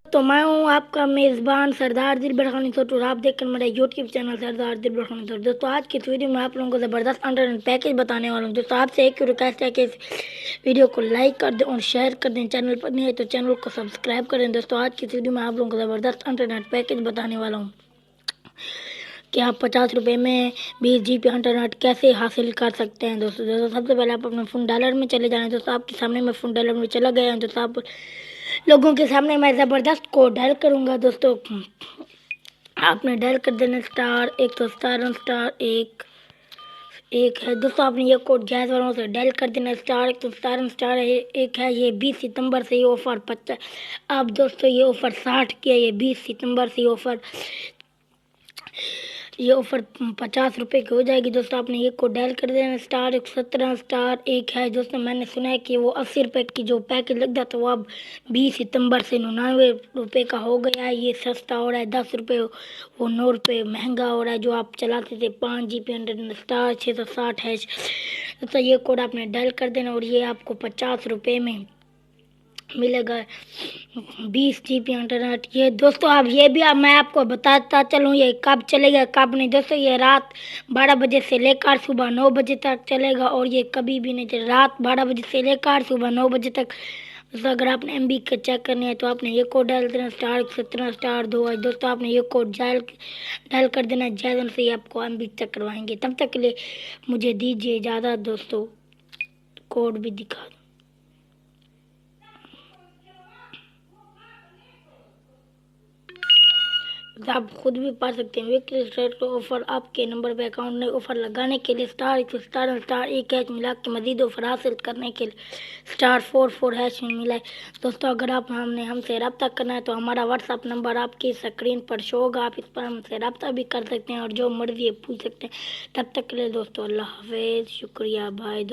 तो मैं हूँ आपका मेज़बान सरदार दिल बरखानी सोट और आप देखकर मेरा यूट्यूब चैनल सरदार दिल बरखानी सोट। दोस्तों आज की इस वीडियो में आप लोगों को ज़बरदस्त इंटरनेट पैकेज बताने वाला हूँ। दोस्तों आपसे एक रिक्वेस्ट है कि इस वीडियो को लाइक कर दें और शेयर कर दें। चैनल पर नहीं है तो चैनल को सब्सक्राइब करें। दोस्तों आज की इस वीडियो में आप लोगों को ज़बरदस्त इंटरनेट पैकेज बताने वाला हूँ कि आप 50 रुपये में 20 GB इंटरनेट कैसे हासिल कर सकते हैं। दोस्तों सबसे पहले आप अपने फ़ोन डायलर में चले जाएँ। दोस्तों आपके सामने मैं फ़ोन डायलर में चला गया हूँ। दोस्तों आप लोगों के सामने मैं ज़बरदस्त कोड डायल करूँगा। दोस्तों आपने डायल कर देना स्टार 117 *1 1 है। दोस्तों आपने ये कोड गैस वालों से डायल कर देना स्टार 117 *1 है। ये 20 सितंबर से ये ऑफ़र 50 अब दोस्तों ये ऑफ़र 60 की है। ये 20 सितंबर से ये ऑफ़र 50 रुपये की हो जाएगी। दोस्तों आपने ये कोड डायल कर देना स्टार 117 *1 है। दोस्तों मैंने सुना है कि वो 80 रुपये की जो पैकेज लग जाता है वो अब 20 सितंबर से 99 रुपये का हो गया है। ये सस्ता हो रहा है 10 रुपये, वो 9 रुपये महंगा हो रहा है। जो आप चलाते थे 5 GB इंटरनेट स्टार 660 #। दोस्तों ये कोड आपने डायल कर देना और ये आपको 50 रुपये में मिलेगा 20 GB इंटरनेट। ये दोस्तों आप ये भी मैं आपको बताता चलूँ ये कब चलेगा कब नहीं। दोस्तों ये रात 12 बजे से लेकर सुबह 9 बजे तक चलेगा और ये कभी भी नहीं चलेगा। रात 12 बजे से लेकर सुबह 9 बजे तक। दोस्तों अगर आपने MB का चेक करना है तो आपने ये कोड डाल देना स्टार 117 *2 है। दोस्तों आपने ये कोड डायल कर देना। जैसे से ही आपको MB चेक करवाएंगे। तब तक के लिए मुझे दीजिए इजाज़त। दोस्तों कोड भी दिखा दूँ। आप खुद भी पा सकते हैं। वीकली स्टार ऑफर आपके नंबर पर अकाउंट में ऑफर लगाने के लिए स्टार 1 हैश मिला के मजीद ऑफर हासिल करने के लिए स्टार 44 हैश मिला है। दोस्तों अगर आप हमसे रब्ता करना है तो हमारा व्हाट्सअप नंबर आपकी स्क्रीन पर शो होगा। आप इस पर हमसे रब्ता भी कर सकते हैं और जो मर्जी पूछ सकते हैं। तब तक के लिए दोस्तों अल्लाह हाफिज़। शुक्रिया भाई।